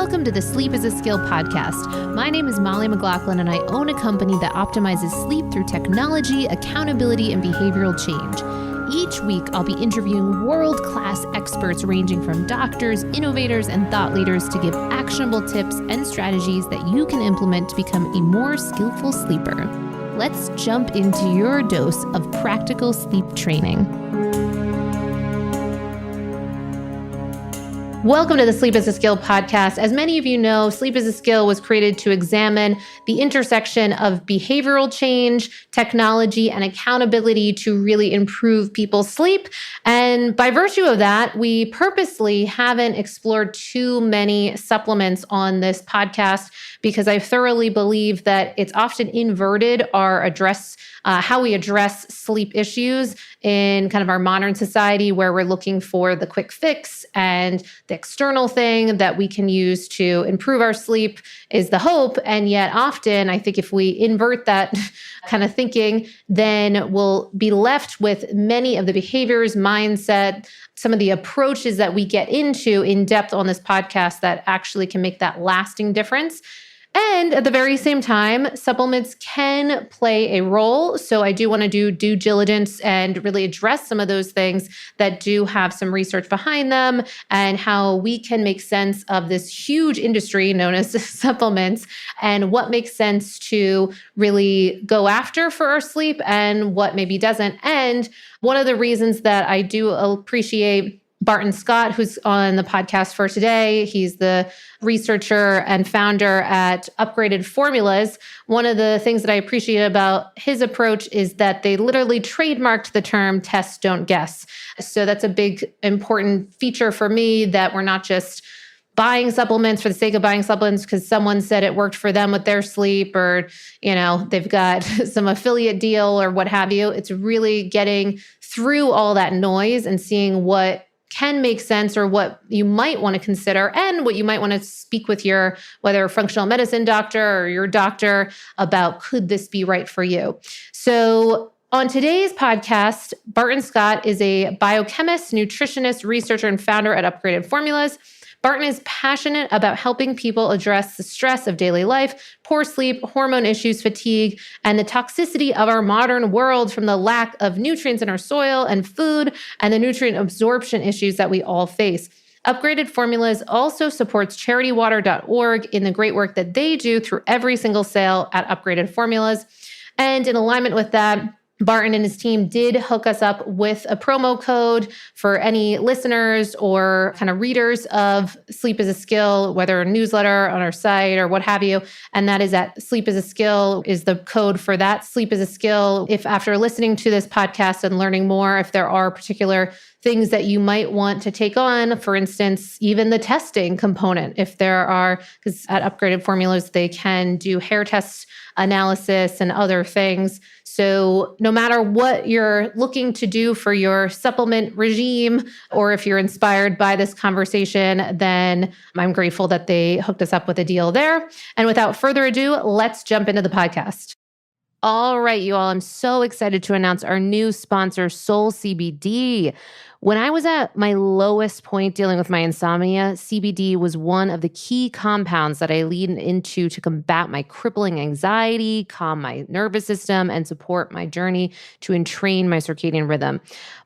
Welcome to the Sleep is a Skill podcast. My name is Molly McLaughlin, and I own a company that optimizes sleep through technology, accountability, and behavioral change. Each week, I'll be interviewing world-class experts ranging from doctors, innovators, and thought leaders to give actionable tips and strategies that you can implement to become a more skillful sleeper. Let's jump into your dose of practical sleep training. Welcome to the Sleep is a Skill podcast. As many of you know, Sleep is a Skill was created to examine the intersection of behavioral change, technology, and accountability to really improve people's sleep. And by virtue of that, we purposely haven't explored too many supplements on this podcast because I thoroughly believe that it's often inverted how we address sleep issues in kind of our modern society, where we're looking for the quick fix and the external thing that we can use to improve our sleep is the hope. And yet often, I think if we invert that kind of thinking, then we'll be left with many of the behaviors, mindset, some of the approaches that we get into in depth on this podcast that actually can make that lasting difference. And at the very same time, supplements can play a role. So I do want to do due diligence and really address some of those things that do have some research behind them and how we can make sense of this huge industry known as supplements and what makes sense to really go after for our sleep and what maybe doesn't. And one of the reasons that I do appreciate Barton Scott, who's on the podcast for today. He's the researcher and founder at Upgraded Formulas. One of the things that I appreciate about his approach is that they literally trademarked the term test, don't guess. So that's a big, important feature for me, that we're not just buying supplements for the sake of buying supplements because someone said it worked for them with their sleep, or, they've got some affiliate deal or what have you. It's really getting through all that noise and seeing what can make sense or what you might want to consider and what you might want to speak with your, whether functional medicine doctor or your doctor about, could this be right for you? So on today's podcast, Barton Scott is a biochemist, nutritionist, researcher, and founder at Upgraded Formulas. Barton is passionate about helping people address the stress of daily life, poor sleep, hormone issues, fatigue, and the toxicity of our modern world from the lack of nutrients in our soil and food and the nutrient absorption issues that we all face. Upgraded Formulas also supports charitywater.org in the great work that they do through every single sale at Upgraded Formulas. And in alignment with that, Barton and his team did hook us up with a promo code for any listeners or kind of readers of Sleep is a Skill, whether a newsletter on our site or what have you. And that is at Sleep is a Skill is the code for that. Sleep is a Skill. If after listening to this podcast and learning more, if there are particular things that you might want to take on, for instance, even the testing component, if there are, because at Upgraded Formulas, they can do hair test analysis and other things. So no matter what you're looking to do for your supplement regime, or if you're inspired by this conversation, then I'm grateful that they hooked us up with a deal there. And without further ado, let's jump into the podcast. All right, you all, I'm so excited to announce our new sponsor, Soul CBD. When I was at my lowest point dealing with my insomnia, CBD was one of the key compounds that I leaned into to combat my crippling anxiety, calm my nervous system, and support my journey to entrain my circadian rhythm.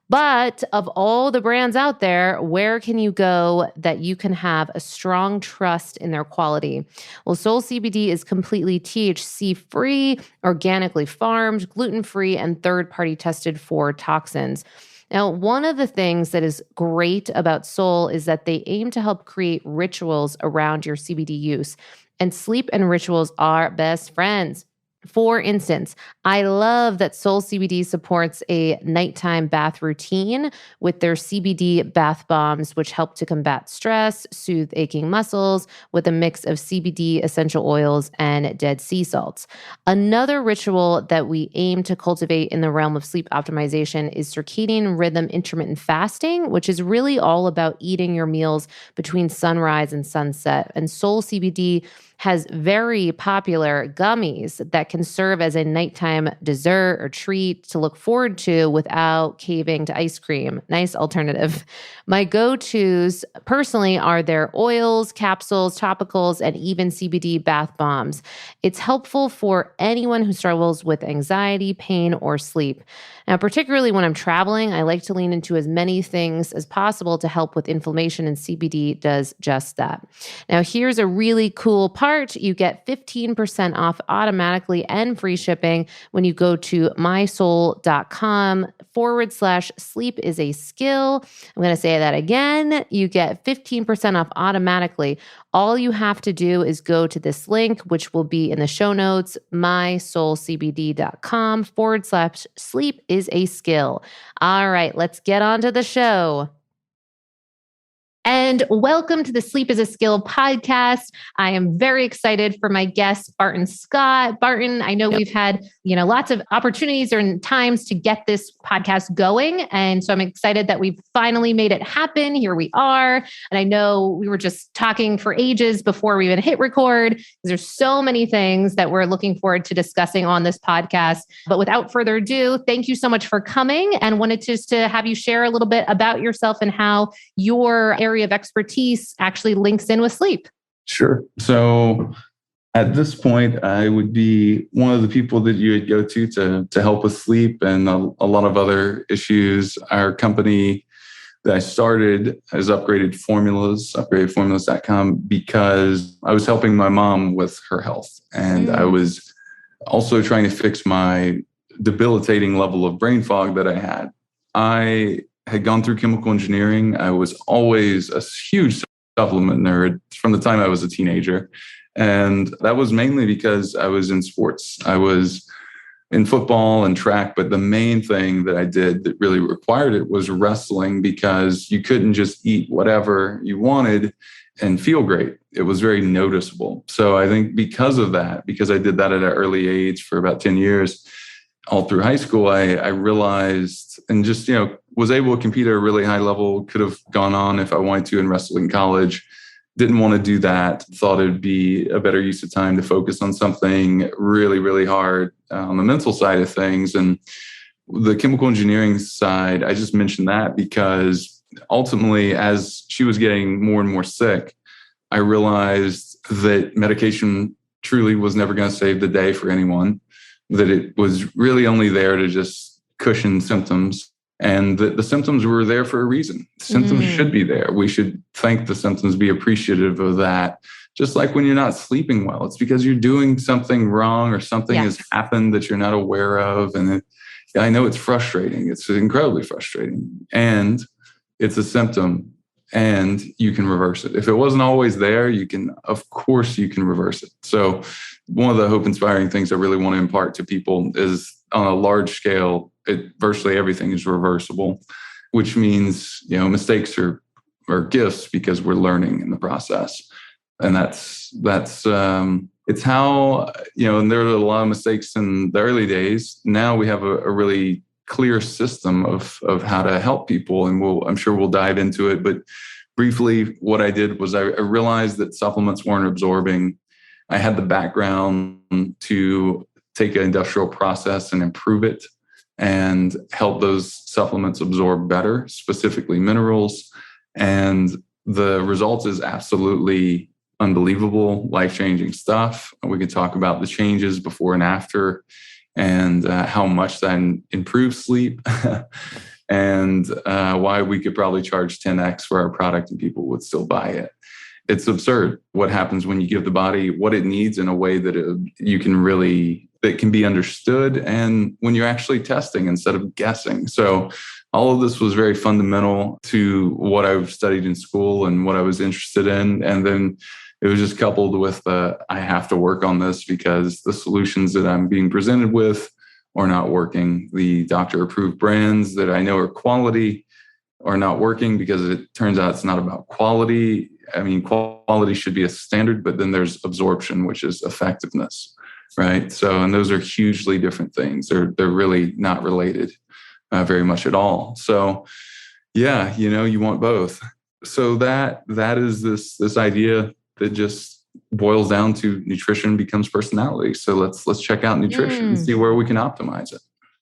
But of all the brands out there, where can you go that you can have a strong trust in their quality? Well, Soul CBD is completely THC-free, organically farmed, gluten-free, and third-party tested for toxins. Now, one of the things that is great about Soul is that they aim to help create rituals around your CBD use. And sleep and rituals are best friends. For instance, I love that Soul CBD supports a nighttime bath routine with their CBD bath bombs, which help to combat stress, soothe aching muscles with a mix of CBD essential oils and dead sea salts. Another ritual that we aim to cultivate in the realm of sleep optimization is circadian rhythm intermittent fasting, which is really all about eating your meals between sunrise and sunset. And Soul CBD has very popular gummies that can serve as a nighttime dessert or treat to look forward to without caving to ice cream. Nice alternative. My go-tos personally are their oils, capsules, topicals, and even CBD bath bombs. It's helpful for anyone who struggles with anxiety, pain, or sleep. Now, particularly when I'm traveling, I like to lean into as many things as possible to help with inflammation, and CBD does just that. Now, here's a really cool part. You get 15% off automatically and free shipping when you go to mysoul.com/sleep is a skill. I'm going to say that again. You get 15% off automatically. All you have to do is go to this link, which will be in the show notes, mysoulcbd.com/sleep is a skill. All right, let's get on to the show. And welcome to the Sleep is a Skill podcast. I am very excited for my guest, Barton Scott. Barton, I know we've had, lots of opportunities and times to get this podcast going. And so I'm excited that we've finally made it happen. Here we are. And I know we were just talking for ages before we even hit record. There's so many things that we're looking forward to discussing on this podcast. But without further ado, thank you so much for coming, and wanted just to have you share a little bit about yourself and how your area of expertise actually links in with sleep. Sure. So at this point, I would be one of the people that you would go to help with sleep and a lot of other issues. Our company that I started is upgradedformulas.com, because I was helping my mom with her health. And I was also trying to fix my debilitating level of brain fog that I had. I had gone through chemical engineering. I was always a huge supplement nerd from the time I was a teenager. And that was mainly because I was in sports. I was in football and track, but the main thing that I did that really required it was wrestling, because you couldn't just eat whatever you wanted and feel great. It was very noticeable. So I think because of that, because I did that at an early age for about 10 years, all through high school, I realized and just, was able to compete at a really high level, could have gone on if I wanted to in wrestling college. Didn't want to do that. Thought it'd be a better use of time to focus on something really, really hard on the mental side of things. And the chemical engineering side, I just mentioned that because ultimately, as she was getting more and more sick, I realized that medication truly was never going to save the day for anyone, that it was really only there to just cushion symptoms. And the symptoms were there for a reason. The symptoms should be there. We should thank the symptoms, be appreciative of that. Just like when you're not sleeping well, it's because you're doing something wrong or something has happened that you're not aware of. And I know it's frustrating. It's incredibly frustrating. And it's a symptom, and you can reverse it. If it wasn't always there, of course you can reverse it. So one of the hope-inspiring things I really want to impart to people is, on a large scale, virtually everything is reversible, which means, mistakes are gifts because we're learning in the process. And that's it's how, and there are a lot of mistakes in the early days. Now we have a really clear system of how to help people. And I'm sure we'll dive into it. But briefly, what I did was I realized that supplements weren't absorbing. I had the background to take an industrial process and improve it and help those supplements absorb better, specifically minerals. And the result is absolutely unbelievable, life-changing stuff. We can talk about the changes before and after, and how much that improves sleep, and why we could probably charge 10x for our product and people would still buy it. It's absurd what happens when you give the body what it needs in a way that that can be understood, and when you're actually testing instead of guessing. So all of this was very fundamental to what I've studied in school and what I was interested in. And then it was just coupled with I have to work on this because the solutions that I'm being presented with are not working. The doctor-approved brands that I know are quality are not working because it turns out it's not about quality. I mean, quality should be a standard, but then there's absorption, which is effectiveness, right? So, and those are hugely different things. They're really not related very much at all. So, yeah, you want both. So that is this idea that just boils down to nutrition becomes personality. So let's check out nutrition and see where we can optimize it.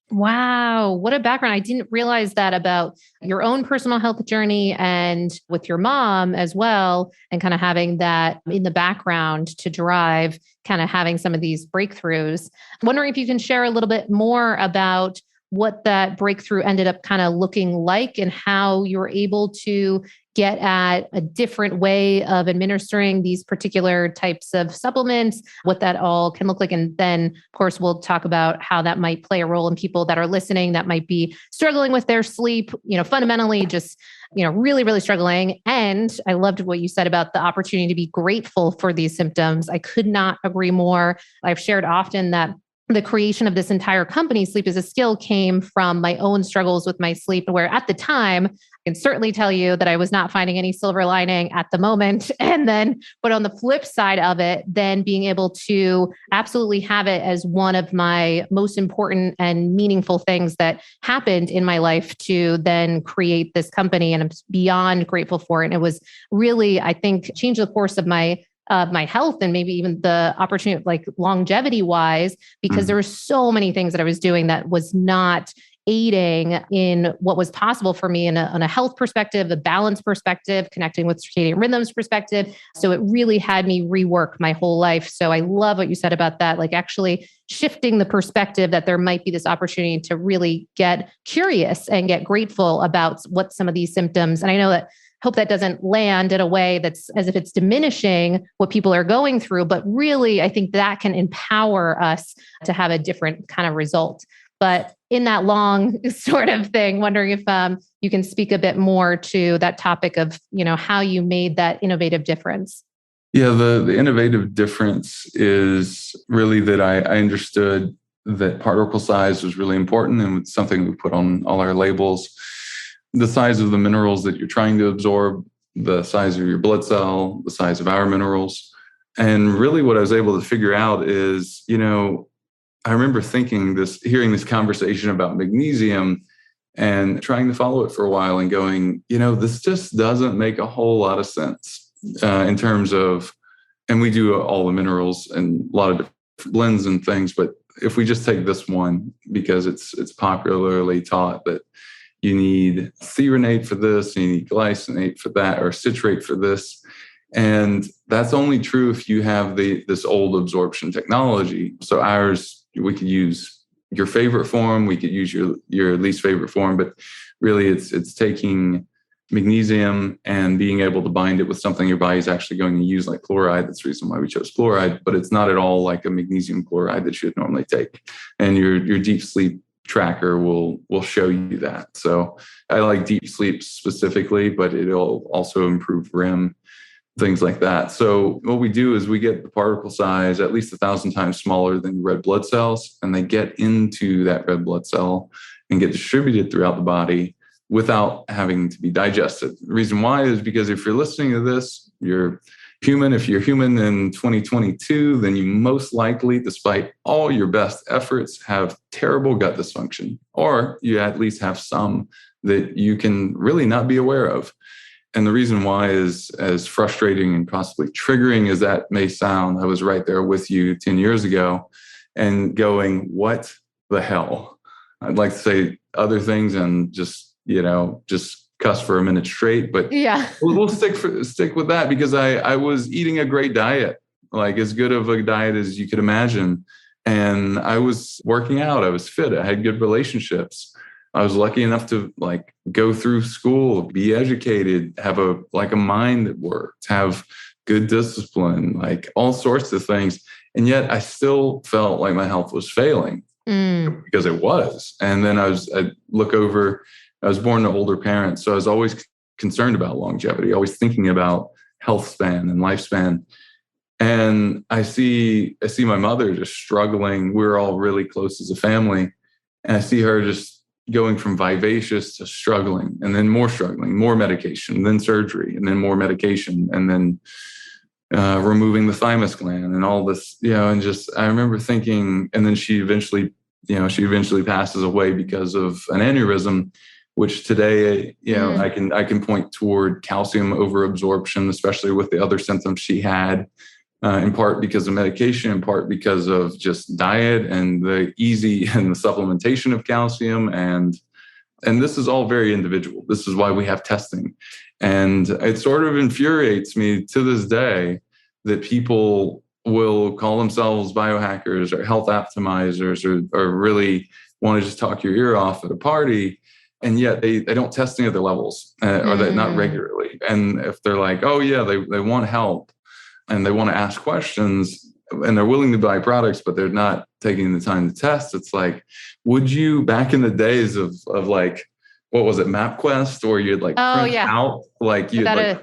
Wow. What a background. I didn't realize that about your own personal health journey and with your mom as well. And kind of having that in the background to drive, kind of having some of these breakthroughs. I'm wondering if you can share a little bit more about what that breakthrough ended up kind of looking like and how you were able to get at a different way of administering these particular types of supplements, what that all can look like. And then, of course, we'll talk about how that might play a role in people that are listening that might be struggling with their sleep, fundamentally just, really, really struggling. And I loved what you said about the opportunity to be grateful for these symptoms. I could not agree more. I've shared often that the creation of this entire company, Sleep is a Skill, came from my own struggles with my sleep, where at the time, I can certainly tell you that I was not finding any silver lining at the moment. But on the flip side of it, then being able to absolutely have it as one of my most important and meaningful things that happened in my life to then create this company. And I'm beyond grateful for it. And it was really, I think, changed the course of my health and maybe even the opportunity, like longevity wise, because there were so many things that I was doing that was not aiding in what was possible for me on a health perspective, a balance perspective, connecting with circadian rhythms perspective. So it really had me rework my whole life. So I love what you said about that, like actually shifting the perspective that there might be this opportunity to really get curious and get grateful about what some of these symptoms. And I know that hope that doesn't land in a way that's as if it's diminishing what people are going through, but really, I think that can empower us to have a different kind of result. But in that long sort of thing, wondering if you can speak a bit more to that topic of, how you made that innovative difference. Yeah, the innovative difference is really that I understood that particle size was really important, and it's something we put on all our labels. The size of the minerals that you're trying to absorb, the size of your blood cell, the size of our minerals. And really what I was able to figure out is, I remember hearing this conversation about magnesium and trying to follow it for a while and going, this just doesn't make a whole lot of sense in terms of, and we do all the minerals and a lot of different blends and things, but if we just take this one, because it's popularly taught that you need threonate for this, and you need glycinate for that, or citrate for this. And that's only true if you have this old absorption technology. So ours, we could use your favorite form, we could use your least favorite form, but really it's taking magnesium and being able to bind it with something your body's actually going to use, like chloride. That's the reason why we chose chloride, but it's not at all like a magnesium chloride that you would normally take. And your deep sleep tracker will show you that. So I like deep sleep specifically, but it'll also improve REM, things like that. So what we do is we get the particle size at least 1,000 times smaller than red blood cells, and they get into that red blood cell and get distributed throughout the body without having to be digested. The reason why is because if you're listening to this, you're human. If you're human in 2022, then you most likely, despite all your best efforts, have terrible gut dysfunction, or you at least have some that you can really not be aware of. And the reason why is, as frustrating and possibly triggering as that may sound, I was right there with you 10 years ago and going, what the hell? I'd like to say other things and just cuss for a minute straight, but yeah, we'll stick with that, because I was eating a great diet, like as good of a diet as you could imagine. And I was working out, I was fit, I had good relationships. I was lucky enough to go through school, be educated, have a mind that worked, have good discipline, all sorts of things. And yet I still felt like my health was failing because it was. And then I was born to older parents, so I was always concerned about longevity, always thinking about health span and lifespan. And I see my mother just struggling. We're all really close as a family. And I see her just going from vivacious to struggling, and then more struggling, more medication, then surgery, and then more medication, and then removing the thymus gland and all this, and just, I remember thinking, and then she eventually passes away because of an aneurysm, which today, I can point toward calcium overabsorption, especially with the other symptoms she had. in part because of medication, in part because of just diet and the easy and the supplementation of calcium. And this is all very individual. This is why we have testing. And it sort of infuriates me to this day that people will call themselves biohackers or health optimizers or really want to just talk your ear off at a party. And yet they don't test any of their levels or that not regularly. And if they're like, oh yeah, they want help and they want to ask questions and they're willing to buy products, but they're not taking the time to test. It's like, would you, back in the days of like, what was it, MapQuest, or you'd like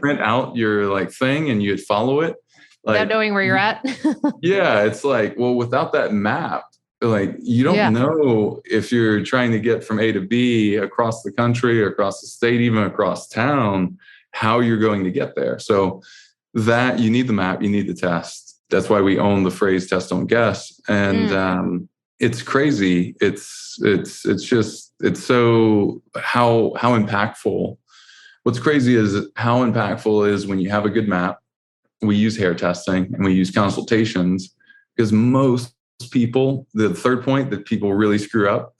print out your like thing and you'd follow it. Like, without knowing where you're at. Yeah. It's like, well, without that map, like you don't know if you're trying to get from A to B across the country, across the state, even across town, how you're going to get there. So that you need the map, you need the test. That's why we own the phrase test, don't guess. And it's crazy. It's so how impactful. What's crazy is how impactful is when you have a good map. We use hair testing and we use consultations because most people, the third point that people really screw up.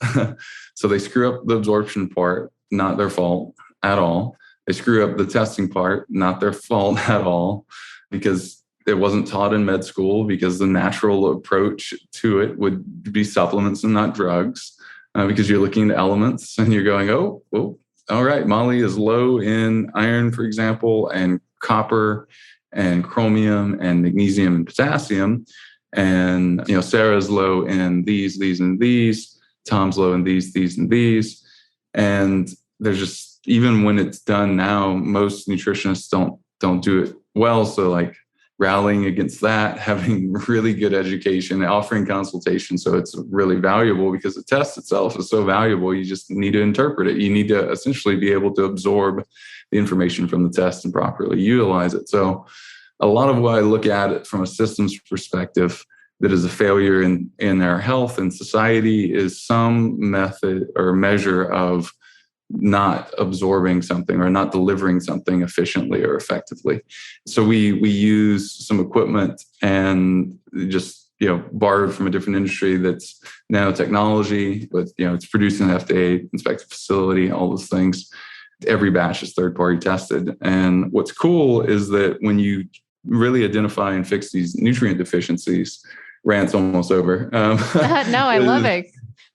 So they screw up the absorption part, not their fault at all. They screw up the testing part, not their fault at all, because it wasn't taught in med school, because the natural approach to it would be supplements and not drugs, because you're looking at elements and you're going, oh, all right, Molly is low in iron, for example, and copper and chromium and magnesium and potassium. And, Sarah's low in these, and these. Tom's low in these, and these. And there's just, even when it's done now, most nutritionists don't do it well. So like rallying against that, having really good education, offering consultation. So it's really valuable because the test itself is so valuable. You just need to interpret it. You need to essentially be able to absorb the information from the test and properly utilize it. So a lot of what I look at it from a systems perspective that is a failure in our health and society is some method or measure of not absorbing something or not delivering something efficiently or effectively. So we use some equipment and just, borrowed from a different industry that's nanotechnology, but, it's produced in an FDA inspected facility, all those things. Every batch is third-party tested. And what's cool is that when you really identify and fix these nutrient deficiencies, rant's almost over. No, I love it.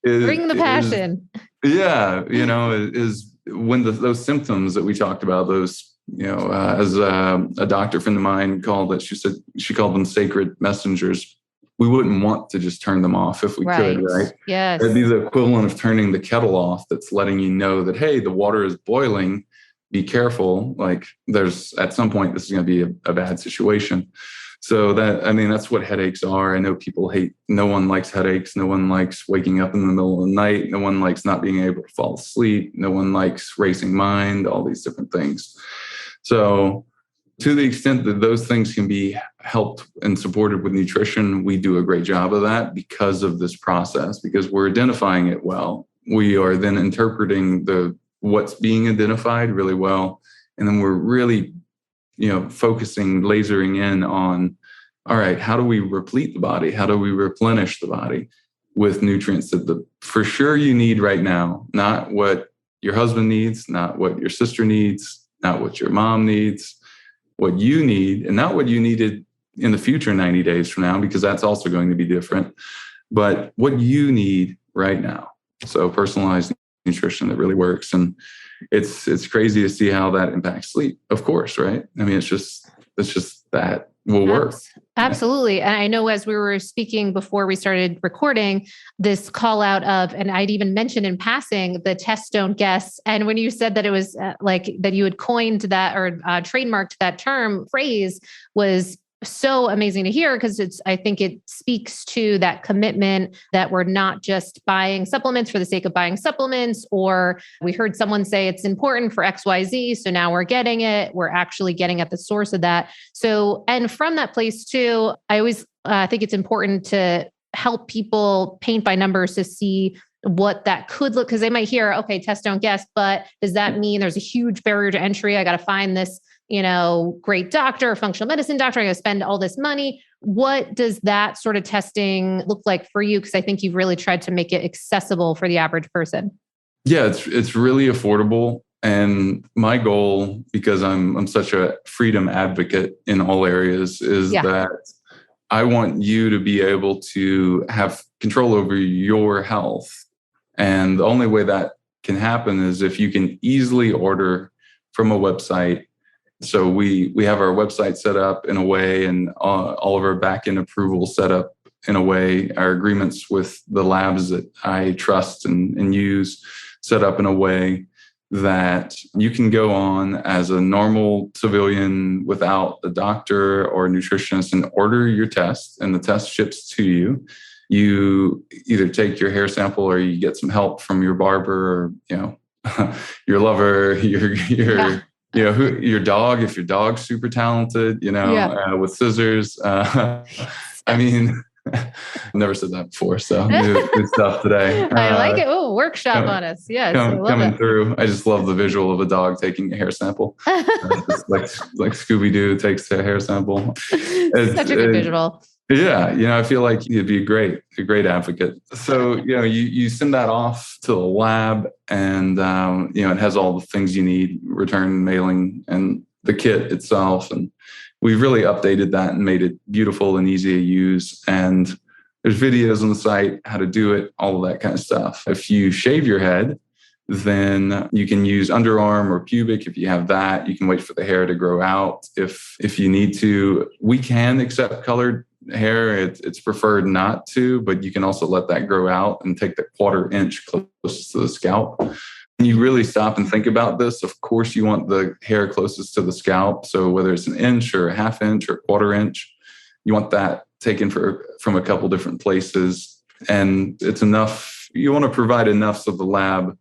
Bring the passion. Is when those symptoms that we talked about, those, as a doctor friend of mine called it, she called them sacred messengers. We wouldn't want to just turn them off if we could, right? Yes. It'd be the equivalent of turning the kettle off that's letting you know that, hey, the water is boiling. Be careful. Like at some point, this is going to be a bad situation. So that's what headaches are. I know people no one likes headaches. No one likes waking up in the middle of the night. No one likes not being able to fall asleep. No one likes racing mind, all these different things. So to the extent that those things can be helped and supported with nutrition, we do a great job of that because of this process, because we're identifying it well. We are then interpreting what's being identified really well. And then we're really, focusing, lasering in on, all right, how do we replete the body? How do we replenish the body with nutrients that for sure you need right now, not what your husband needs, not what your sister needs, not what your mom needs, what you need, and not what you needed in the future 90 days from now, because that's also going to be different, but what you need right now. So personalized nutrition that really works. And it's crazy to see how that impacts sleep, of course, right? I mean, it's just that will work. Absolutely. And I know as we were speaking before we started recording, this call out of, and I'd even mentioned in passing, the test, don't guess. And when you said that it was like that you had coined that or trademarked that phrase was so amazing to hear, because I think it speaks to that commitment that we're not just buying supplements for the sake of buying supplements, or we heard someone say it's important for XYZ. So now we're getting it. We're actually getting at the source of that. So, and from that place too, I always think it's important to help people paint by numbers to see what that could look, because they might hear, okay, test, don't guess, but does that mean there's a huge barrier to entry? I got to find this great doctor, functional medicine doctor. I'm going to spend all this money. What does that sort of testing look like for you? Because I think you've really tried to make it accessible for the average person. Yeah, it's really affordable. And my goal, because I'm such a freedom advocate in all areas, is that I want you to be able to have control over your health. And the only way that can happen is if you can easily order from a website. So we have our website set up in a way, and all of our back-end approval set up in a way, our agreements with the labs that I trust and use set up in a way that you can go on as a normal civilian without a doctor or a nutritionist and order your test, and the test ships to you. You either take your hair sample or you get some help from your barber or, your lover, your dog, if your dog's super talented, with scissors. I mean, I've never said that before, so new stuff today. I like it. Oh, workshop on us. Yes, coming through. I just love the visual of a dog taking a hair sample. Just like Scooby-Doo takes a hair sample. It's such a good visual. Yeah, I feel like you'd be a great advocate. So, you send that off to the lab, and it has all the things you need: return, mailing, and the kit itself. And we've really updated that and made it beautiful and easy to use. And there's videos on the site how to do it, all of that kind of stuff. If you shave your head, then you can use underarm or pubic. If you have that, you can wait for the hair to grow out. If you need to, we can accept colored hair. It's preferred not to, but you can also let that grow out and take the 1/4 inch closest to the scalp. When you really stop and think about this, of course, you want the hair closest to the scalp. So whether it's an inch or a 1/2 inch or 1/4 inch, you want that taken from a couple different places. And it's enough. You want to provide enough so the lab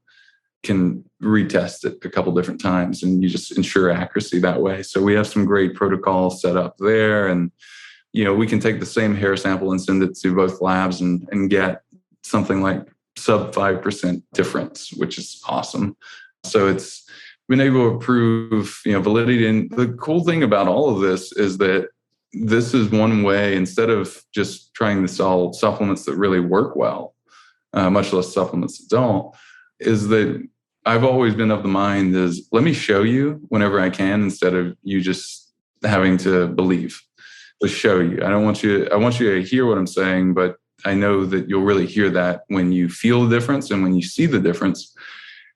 can retest it a couple different times, and you just ensure accuracy that way. So we have some great protocols set up there, and we can take the same hair sample and send it to both labs and get something like sub 5% difference, which is awesome. So it's been able to prove, validity. And the cool thing about all of this is that this is one way, instead of just trying to sell supplements that really work well, much less supplements that don't, is that I've always been of the mind is let me show you whenever I can, instead of you just having to believe. To show you. I want you to hear what I'm saying, but I know that you'll really hear that when you feel the difference and when you see the difference.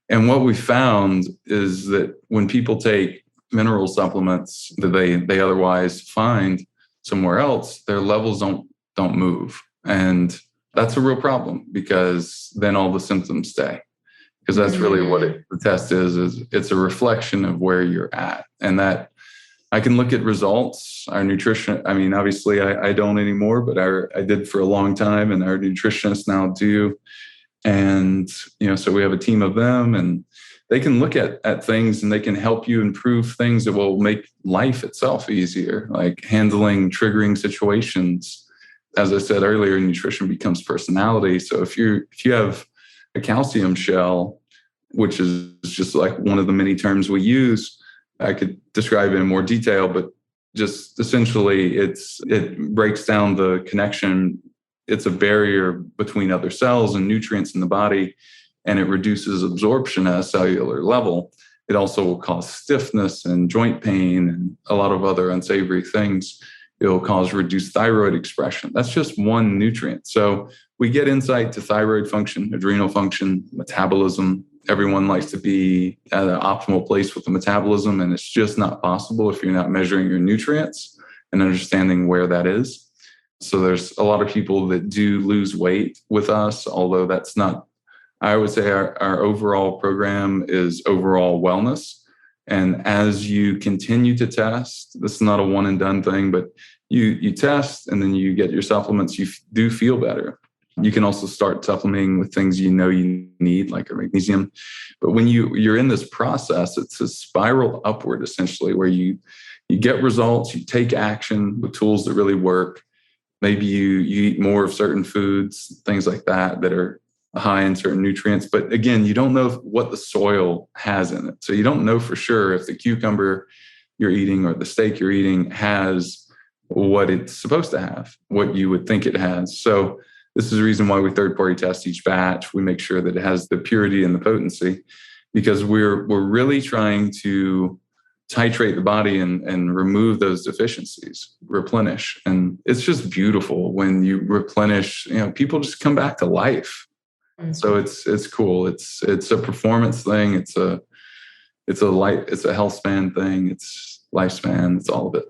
And what we found is that when people take mineral supplements that they otherwise find somewhere else, their levels don't move. And that's a real problem, because then all the symptoms stay. Because that's really what the test is it's a reflection of where you're at. And that I can look at results. Our nutrition, obviously I don't anymore, but I did for a long time, and our nutritionists now do. And, so we have a team of them, and they can look at things and they can help you improve things that will make life itself easier, like handling triggering situations. As I said earlier, nutrition becomes personality. So if you have a calcium shell, which is just like one of the many terms we use, I could describe it in more detail, but just essentially it breaks down the connection. It's a barrier between other cells and nutrients in the body, and it reduces absorption at a cellular level. It also will cause stiffness and joint pain and a lot of other unsavory things. It will cause reduced thyroid expression. That's just one nutrient. So we get insight to thyroid function, adrenal function, metabolism. Everyone likes to be at an optimal place with the metabolism, and it's just not possible if you're not measuring your nutrients and understanding where that is. So there's a lot of people that do lose weight with us, although that's not, I would say our overall program is overall wellness. And as you continue to test, this is not a one and done thing, but you test and then you get your supplements, you do feel better. You can also start supplementing with things you need, like a magnesium. But when you're in this process, it's a spiral upward, essentially, where you get results, you take action with tools that really work. Maybe you eat more of certain foods, things like that are high in certain nutrients. But again, you don't know what the soil has in it. So you don't know for sure if the cucumber you're eating or the steak you're eating has what it's supposed to have, what you would think it has. So this is the reason why we third-party test each batch. We make sure that it has the purity and the potency, because we're really trying to titrate the body and remove those deficiencies, replenish. And it's just beautiful when you replenish, people just come back to life. Mm-hmm. So it's cool. It's a performance thing. It's a health span thing. It's lifespan. It's all of it.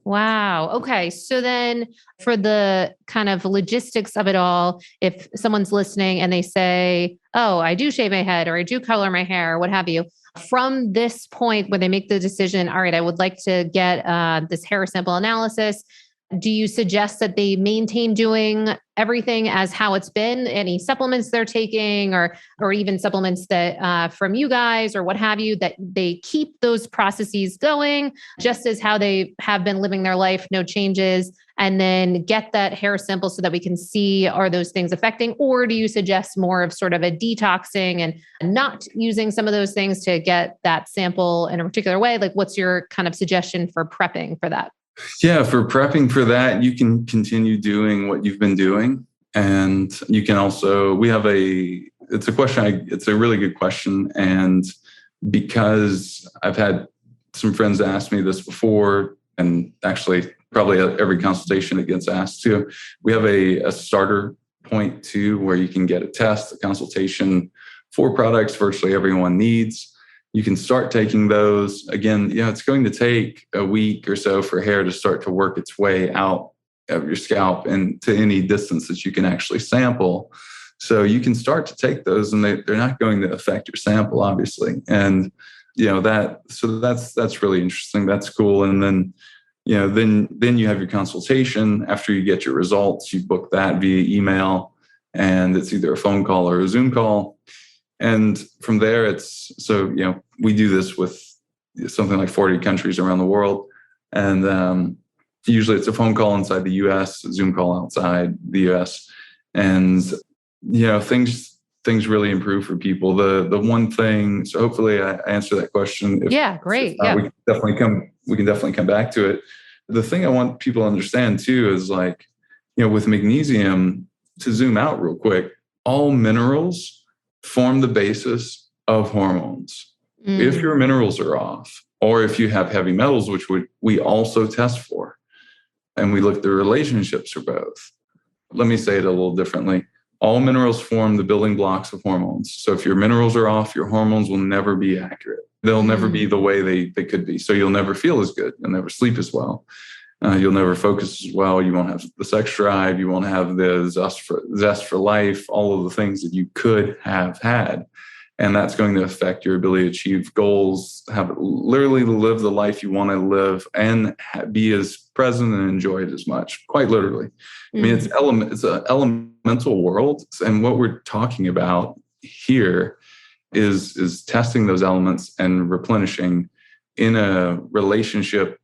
Wow. Okay. So then for the kind of logistics of it all, if someone's listening and they say, oh, I do shave my head or I do color my hair or what have you, from this point where they make the decision, all right, I would like to get this hair sample analysis, do you suggest that they maintain doing everything as how it's been? Any supplements they're taking or even supplements that from you guys or what have you, that they keep those processes going just as how they have been living their life, no changes, and then get that hair sample so that we can see, are those things affecting? Or do you suggest more of sort of a detoxing and not using some of those things to get that sample in a particular way? Like, what's your kind of suggestion for prepping for that? Yeah, for prepping for that, you can continue doing what you've been doing. And you can also, it's a really good question. And because I've had some friends ask me this before, and actually probably at every consultation it gets asked too, we have a starter point too, where you can get a test, a consultation, 4 products virtually everyone needs. You can start taking those. Again, it's going to take a week or so for hair to start to work its way out of your scalp and to any distance that you can actually sample. So you can start to take those, and they're not going to affect your sample, obviously. And that's really interesting. That's cool. And then then you have your consultation. After you get your results, you book that via email, and it's either a phone call or a Zoom call. And from there, we do this with something like 40 countries around the world. And usually it's a phone call inside the US, a Zoom call outside the US. And, things really improve for people. The one thing, so hopefully I answer that question. Great. We can definitely come back to it. The thing I want people to understand too is with magnesium, to zoom out real quick, all minerals form the basis of hormones. If your minerals are off, or if you have heavy metals, which we also test for, and we look at the relationships for both. Let me say it a little differently. All minerals form the building blocks of hormones. So if your minerals are off, your hormones will never be accurate. They'll never be the way they could be. So you'll never feel as good. You'll never sleep as well. You'll never focus as well. You won't have the sex drive. You won't have the zest for life, all of the things that you could have had. And that's going to affect your ability to achieve goals, literally live the life you want to live, and be as present and enjoy it as much, quite literally. I mean, it's an elemental world. And what we're talking about here is testing those elements and replenishing in a relationship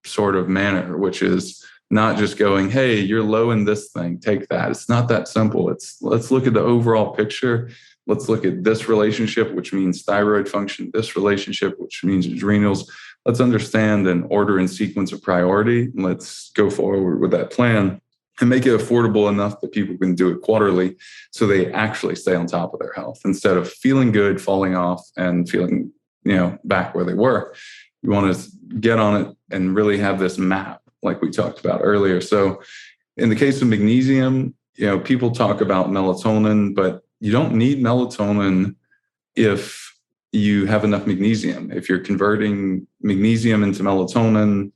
sort of manner, which is not just going, hey, you're low in this thing, take that. It's not that simple. Let's look at the overall picture. Let's look at this relationship, which means thyroid function, this relationship, which means adrenals. Let's understand an order and sequence of priority. Let's go forward with that plan and make it affordable enough that people can do it quarterly so they actually stay on top of their health instead of feeling good, falling off, and feeling, back where they were. You want to get on it and really have this map like we talked about earlier. So in the case of magnesium, people talk about melatonin, but you don't need melatonin if you have enough magnesium. If you're converting magnesium into melatonin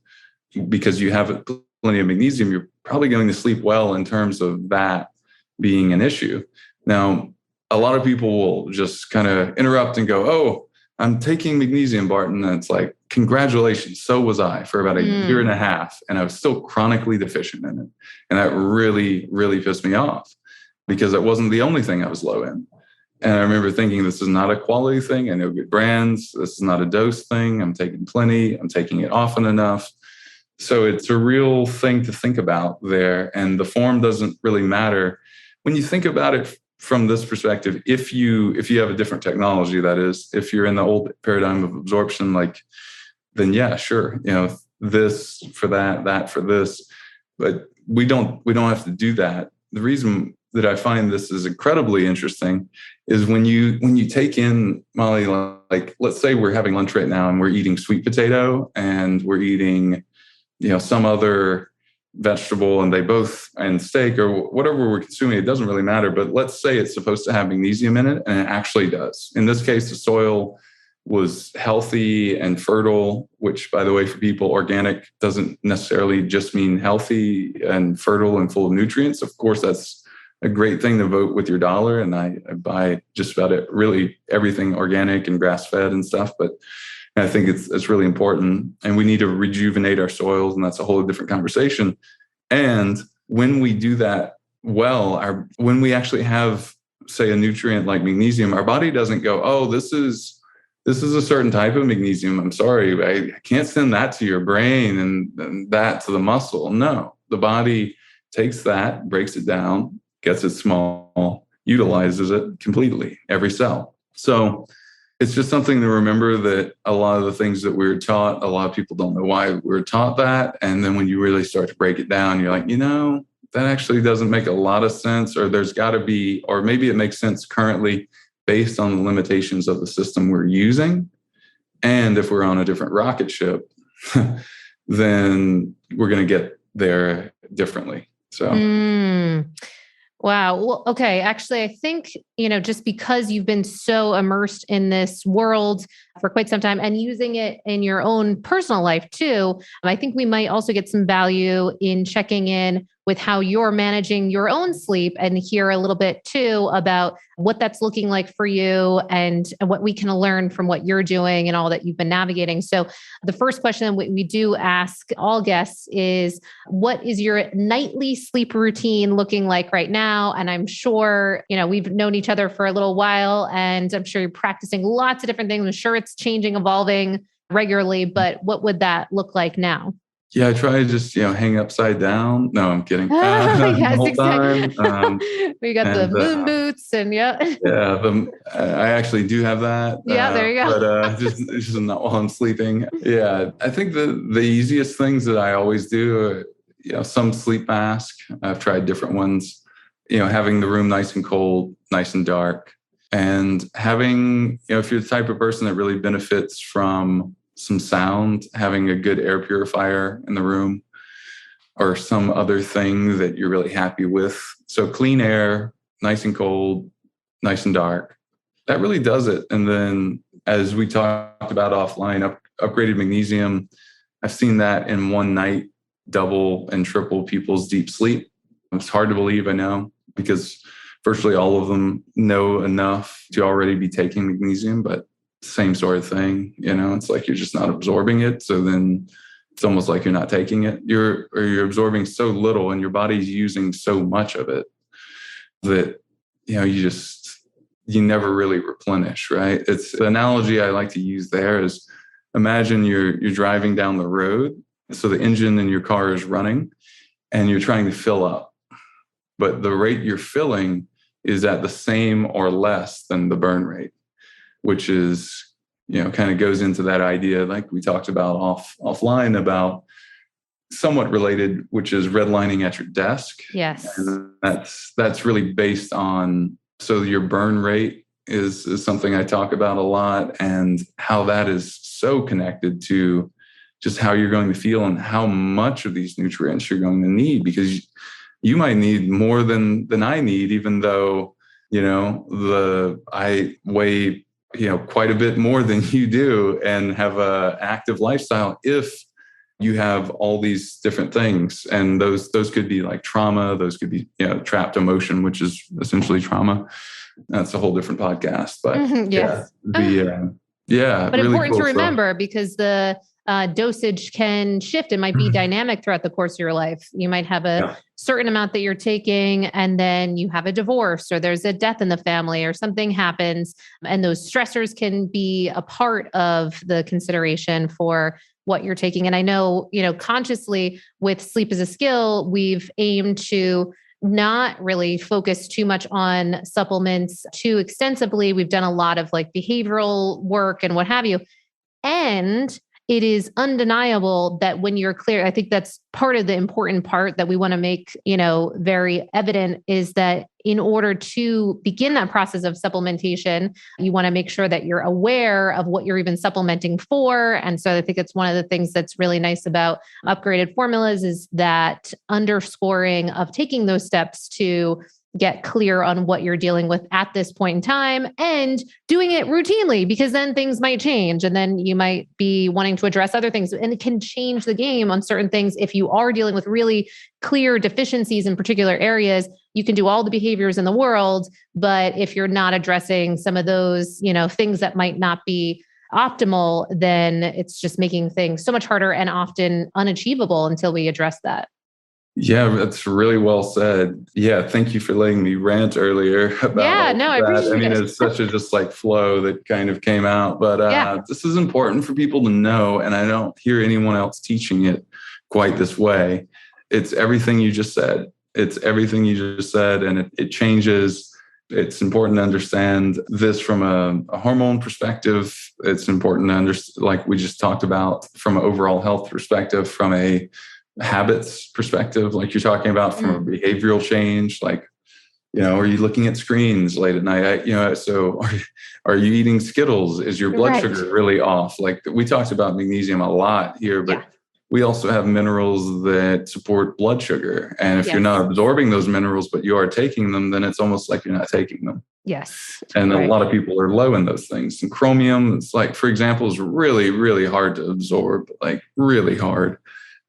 because you have plenty of magnesium, you're probably going to sleep well in terms of that being an issue. Now, a lot of people will just kind of interrupt and go, oh, I'm taking magnesium, Barton. And it's like, congratulations. So was I for about a year and a half. And I was still chronically deficient in it. And that really, really pissed me off because it wasn't the only thing I was low in. And I remember thinking, this is not a quality thing. I know good brands. This is not a dose thing. I'm taking plenty. I'm taking it often enough. So it's a real thing to think about there. And the form doesn't really matter. When you think about it from this perspective, if you have a different technology, that is, if you're in the old paradigm of absorption, like then yeah, sure. This for that, that for this, but we don't have to do that. The reason that I find this is incredibly interesting is when you take in, Molly, like let's say we're having lunch right now and we're eating sweet potato and we're eating, some other vegetable and steak or whatever we're consuming, it doesn't really matter. But let's say it's supposed to have magnesium in it, and it actually does. In this case, the soil was healthy and fertile, which, by the way, for people, organic doesn't necessarily just mean healthy and fertile and full of nutrients. Of course, that's a great thing to vote with your dollar. And I buy just about it, really everything organic and grass-fed and stuff. But I think it's really important. And we need to rejuvenate our soils. And that's a whole different conversation. And when we do that well, when we actually have, say, a nutrient like magnesium, our body doesn't go, oh, this is a certain type of magnesium. I'm sorry, I can't send that to your brain and that to the muscle. No, the body takes that, breaks it down, gets it small, utilizes it completely, every cell. So it's just something to remember that a lot of the things that we were taught, a lot of people don't know why we were taught that. And then when you really start to break it down, you're like, that actually doesn't make a lot of sense, or there's got to be, or maybe it makes sense currently based on the limitations of the system we're using. And if we're on a different rocket ship, then we're going to get there differently. So. Wow. Well, okay. Actually, I think, just because you've been so immersed in this world for quite some time and using it in your own personal life too, I think we might also get some value in checking in with how you're managing your own sleep and hear a little bit too about what that's looking like for you and what we can learn from what you're doing and all that you've been navigating. So the first question we do ask all guests is, what is your nightly sleep routine looking like right now? And I'm sure, we've known each other for a little while, and I'm sure you're practicing lots of different things. I'm sure it's changing, evolving regularly, but what would that look like now? Yeah, I try to just, hang upside down. No, I'm kidding. Yes, The exactly. time. We got the moon boots and yeah. Yeah, I actually do have that. Yeah, there you go. But just not while I'm sleeping. Yeah, I think the easiest things that I always do are, some sleep mask. I've tried different ones. Having the room nice and cold, nice and dark, and having, if you're the type of person that really benefits from some sound, having a good air purifier in the room or some other thing that you're really happy with. So clean air, nice and cold, nice and dark. That really does it. And then as we talked about offline, upgraded magnesium, I've seen that in one night double and triple people's deep sleep. It's hard to believe, I know, because virtually all of them know enough to already be taking magnesium, but same sort of thing, it's like you're just not absorbing it. So then it's almost like you're not taking it. You're absorbing so little and your body's using so much of it that, you never really replenish, right? It's the analogy I like to use there is, imagine you're driving down the road. So the engine in your car is running and you're trying to fill up, but the rate you're filling is at the same or less than the burn rate, which is, kind of goes into that idea like we talked about offline about somewhat related, which is redlining at your desk. Yes. And that's really based on, so your burn rate is something I talk about a lot, and how that is so connected to just how you're going to feel and how much of these nutrients you're going to need, because you might need more than I need, even though, I weigh quite a bit more than you do and have a active lifestyle. If you have all these different things, and those could be like trauma, those could be, trapped emotion, which is essentially trauma. That's a whole different podcast, but yes. But really important cool to remember because the dosage can shift. It might be dynamic throughout the course of your life. You might have a certain amount that you're taking, and then you have a divorce or there's a death in the family or something happens. And those stressors can be a part of the consideration for what you're taking. And I know, consciously with Sleep as a Skill, we've aimed to not really focus too much on supplements too extensively. We've done a lot of like behavioral work and what have you. And it is undeniable that when you're clear, I think that's part of the important part that we want to make, very evident, is that in order to begin that process of supplementation, you want to make sure that you're aware of what you're even supplementing for. And so I think it's one of the things that's really nice about upgraded formulas is that underscoring of taking those steps to get clear on what you're dealing with at this point in time and doing it routinely, because then things might change and then you might be wanting to address other things, and it can change the game on certain things. If you are dealing with really clear deficiencies in particular areas, you can do all the behaviors in the world, but if you're not addressing some of those, things that might not be optimal, then it's just making things so much harder and often unachievable until we address that. Yeah, that's really well said. Yeah, thank you for letting me rant earlier about I appreciate it. It's such a just like flow that kind of came out. But this is important for people to know, and I don't hear anyone else teaching it quite this way. It's everything you just said. And it changes. It's important to understand this from a hormone perspective. It's important to understand, like we just talked about, from an overall health perspective, from a habits perspective, like you're talking about, from a behavioral change, like, are you looking at screens late at night? So are you eating Skittles? Is your blood sugar really off? Like we talked about magnesium a lot here, but we also have minerals that support blood sugar. And if you're not absorbing those minerals, but you are taking them, then it's almost like you're not taking them. Yes. And a lot of people are low in those things. And chromium, it's like, for example, is really, really hard to absorb, like really hard.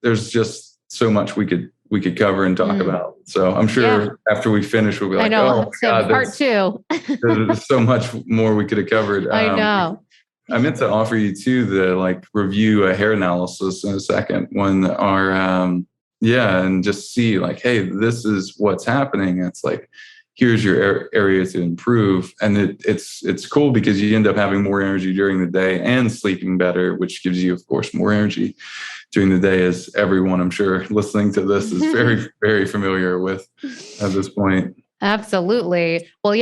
There's just so much we could cover and talk about. So I'm sure after we finish, we'll be like, oh God, part two. There's so much more we could have covered. I know. I meant to offer you too, review a hair analysis in a second when and just see like, hey, this is what's happening. It's like, here's your area to improve. And it's cool because you end up having more energy during the day and sleeping better, which gives you, of course, more energy during the day, as everyone I'm sure listening to this is very, very familiar with at this point. Absolutely. Well,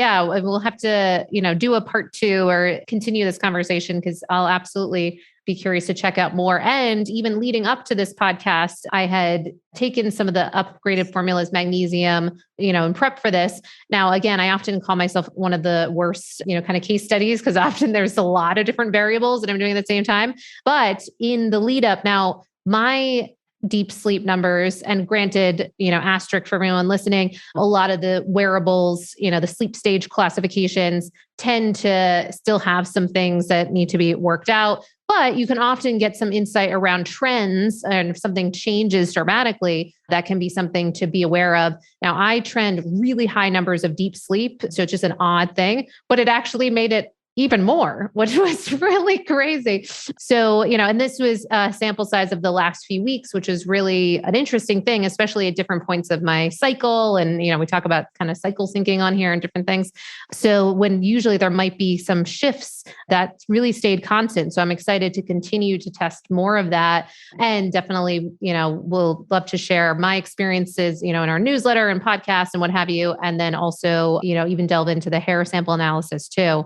we'll have to, do a part 2 or continue this conversation, because I'll absolutely be curious to check out more. And even leading up to this podcast, I had taken some of the upgraded formulas, magnesium, in prep for this. Now, again, I often call myself one of the worst, kind of case studies, because often there's a lot of different variables that I'm doing at the same time. But in the lead up now, my deep sleep numbers, and granted, asterisk for everyone listening, a lot of the wearables, the sleep stage classifications tend to still have some things that need to be worked out, but you can often get some insight around trends. And if something changes dramatically, that can be something to be aware of. Now, I trend really high numbers of deep sleep, so it's just an odd thing, but it actually made it even more, which was really crazy. So, and this was a sample size of the last few weeks, which is really an interesting thing, especially at different points of my cycle. And, we talk about kind of cycle syncing on here and different things. So when usually there might be some shifts that really stayed constant. So I'm excited to continue to test more of that. And definitely, we'll love to share my experiences, in our newsletter and podcast and what have you. And then also, even delve into the hair sample analysis too.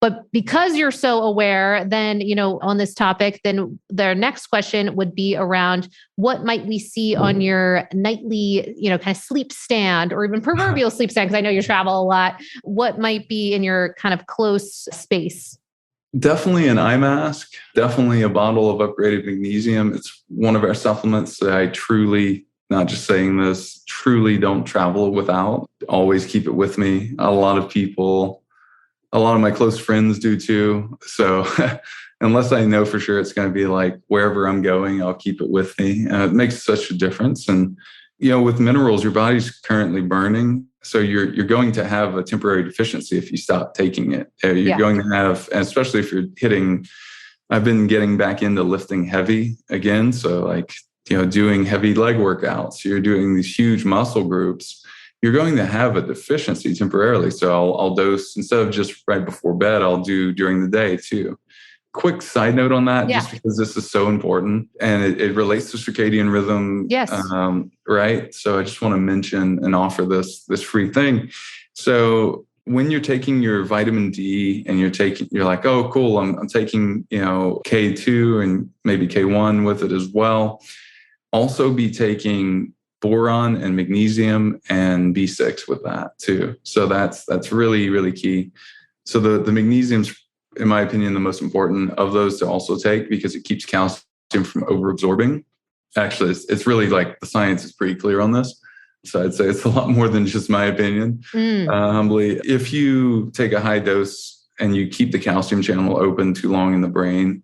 But because you're so aware, then, on this topic, then their next question would be around what might we see on your nightly, kind of sleep stand, or even proverbial sleep stand, because I know you travel a lot. What might be in your kind of close space? Definitely an eye mask, definitely a bottle of upgraded magnesium. It's one of our supplements that I truly, not just saying this, truly don't travel without. Always keep it with me. A lot of my close friends do too. So unless I know for sure it's going to be like wherever I'm going, I'll keep it with me. It makes such a difference. And, with minerals, your body's currently burning. So you're going to have a temporary deficiency if you stop taking it. You're going to have, and especially if I've been getting back into lifting heavy again. So like, doing heavy leg workouts, you're doing these huge muscle groups. You're going to have a deficiency temporarily. So I'll dose, instead of just right before bed, I'll do during the day too. Quick side note on that, just because this is so important and it relates to circadian rhythm. Yes. Right. So I just want to mention and offer this free thing. So when you're taking your vitamin D and you're like, oh, cool, I'm taking, K2 and maybe K1 with it as well. Also be taking boron and magnesium and B6 with that too. So that's really, really key. So the magnesium's, in my opinion, the most important of those to also take because it keeps calcium from overabsorbing. Actually, it's really like the science is pretty clear on this. So I'd say it's a lot more than just my opinion. Humbly, if you take a high dose and you keep the calcium channel open too long in the brain,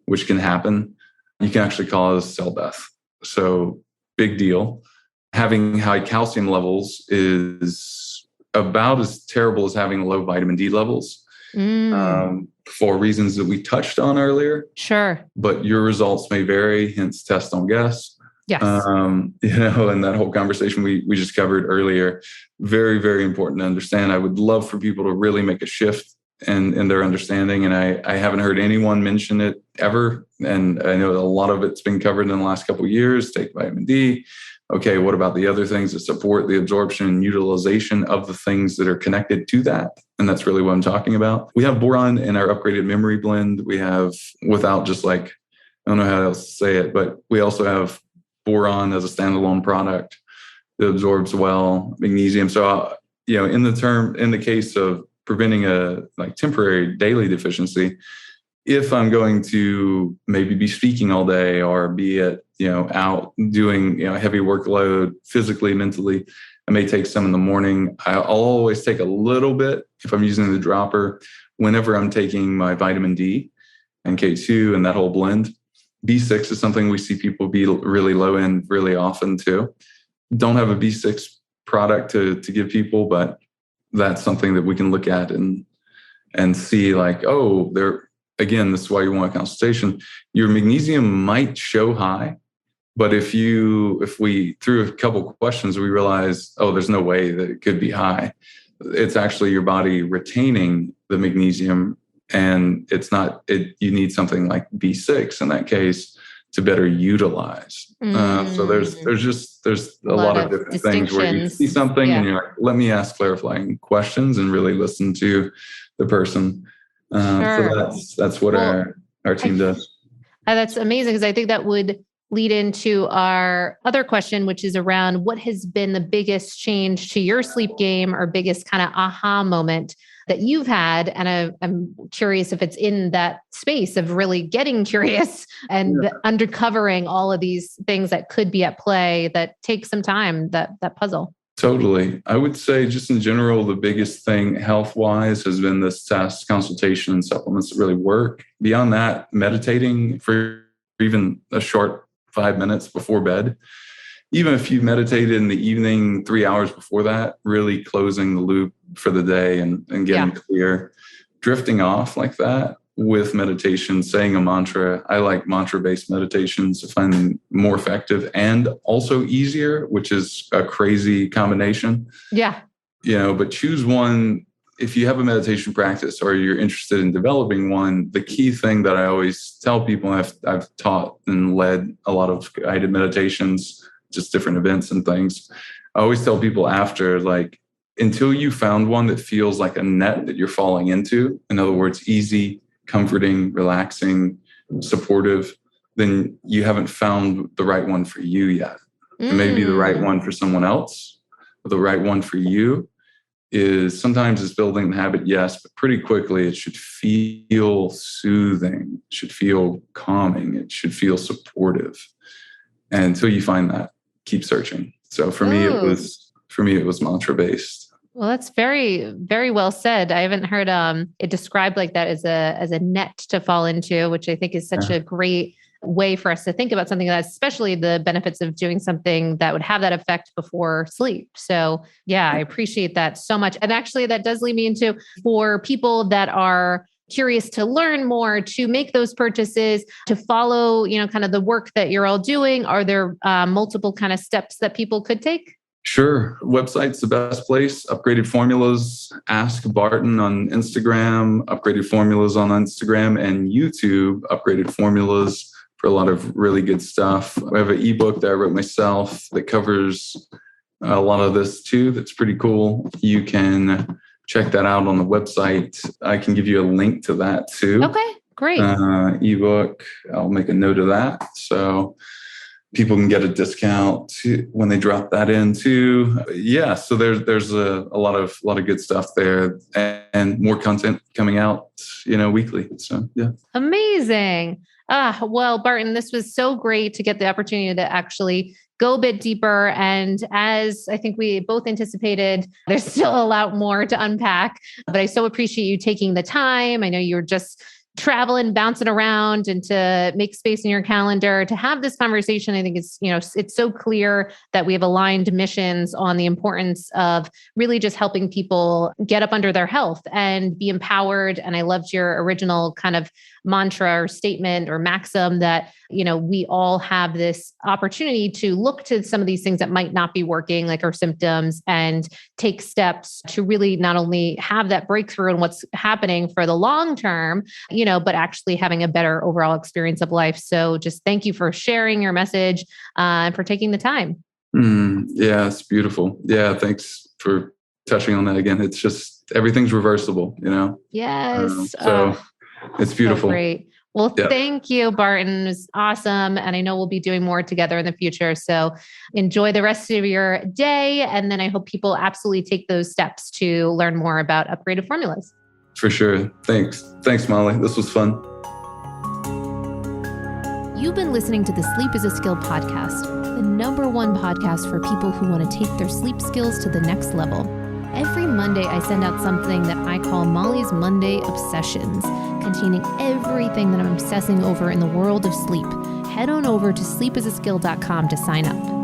which can happen, you can actually cause cell death. So big deal. Having high calcium levels is about as terrible as having low vitamin D levels for reasons that we touched on earlier. Sure. But your results may vary, hence test, don't guess. Yes. And that whole conversation we just covered earlier, very, very important to understand. I would love for people to really make a shift in their understanding. And I haven't heard anyone mention it ever. And I know a lot of it's been covered in the last couple of years. Take vitamin D. Okay, what about the other things that support the absorption and utilization of the things that are connected to that? And that's really what I'm talking about. We have boron in our upgraded memory blend. We have, without just like, I don't know how else to say it, but we also have boron as a standalone product that absorbs well, magnesium. So, in the case of preventing a like temporary daily deficiency, if I'm going to maybe be speaking all day or be at, out doing, heavy workload physically, mentally, I may take some in the morning. I'll always take a little bit if I'm using the dropper whenever I'm taking my vitamin D and K2 and that whole blend. B6 is something we see people be really low in really often too. Don't have a B6 product to give people, but that's something that we can look at and see like, oh, again, this is why you want a consultation. Your magnesium might show high, but if we through a couple questions, we realize, oh, there's no way that it could be high. It's actually your body retaining the magnesium, and it's not. You need something like B6 in that case to better utilize. So there's a lot of different things where you see something and you're like, let me ask clarifying questions and really listen to the person. So that's what our team does. That's amazing, because I think that would lead into our other question, which is around what has been the biggest change to your sleep game or biggest kind of aha moment that you've had. And I'm curious if it's in that space of really getting curious and uncovering all of these things that could be at play that take some time, that puzzle. Totally. I would say just in general, the biggest thing health-wise has been this test, consultation, and supplements that really work. Beyond that, meditating for even a short 5 minutes before bed. Even if you meditated in the evening, 3 hours before that, really closing the loop for the day and getting clear. Drifting off like that with meditation, saying a mantra. I like mantra-based meditations. I find them more effective and also easier, which is a crazy combination. Yeah. But choose one. If you have a meditation practice or you're interested in developing one, the key thing that I always tell people, I've taught and led a lot of guided meditations, just different events and things. I always tell people after, like, until you found one that feels like a net that you're falling into, in other words, easy, comforting, relaxing, supportive, then you haven't found the right one for you yet. It may be the right one for someone else, but the right one for you is sometimes it's building the habit, yes, but pretty quickly it should feel soothing, it should feel calming, it should feel supportive. And until you find that, keep searching. So for me, it was mantra based. Well, that's very, very well said. I haven't heard it described like that as a net to fall into, which I think is such a great way for us to think about something like that, especially the benefits of doing something that would have that effect before sleep. So I appreciate that so much. And actually that does lead me into, for people that are curious to learn more, to make those purchases, to follow, kind of the work that you're all doing, are there multiple kind of steps that people could take? Sure. Website's the best place. Upgraded Formulas, Ask Barton on Instagram, Upgraded Formulas on Instagram, and YouTube, Upgraded Formulas, for a lot of really good stuff. I have an ebook that I wrote myself that covers a lot of this too. That's pretty cool. You can check that out on the website. I can give you a link to that too. Okay, great. Ebook. I'll make a note of that. So people can get a discount when they drop that in too. Yeah. So there's a lot of good stuff there, and more content coming out, weekly. So yeah. Amazing. Well, Barton, this was so great to get the opportunity to actually go a bit deeper. And as I think we both anticipated, there's still a lot more to unpack, but I so appreciate you taking the time. I know you're just traveling, bouncing around, and to make space in your calendar to have this conversation. I think it's so clear that we have aligned missions on the importance of really just helping people get up under their health and be empowered. And I loved your original kind of mantra or statement or maxim that, we all have this opportunity to look to some of these things that might not be working, like our symptoms, and take steps to really not only have that breakthrough in what's happening for the long term, but actually having a better overall experience of life. So just thank you for sharing your message and for taking the time. Yeah, it's beautiful. Yeah, thanks for touching on that again. It's just, everything's reversible, Yes. It's beautiful. So great. Well, yeah. Thank you, Barton. It was awesome. And I know we'll be doing more together in the future. So enjoy the rest of your day. And then I hope people absolutely take those steps to learn more about upgraded formulas. For sure. Thanks, Molly. This was fun. You've been listening to the Sleep is a Skill podcast, the #1 podcast for people who want to take their sleep skills to the next level. Every Monday, I send out something that I call Molly's Monday Obsessions, containing everything that I'm obsessing over in the world of sleep. Head on over to sleepisaskill.com to sign up.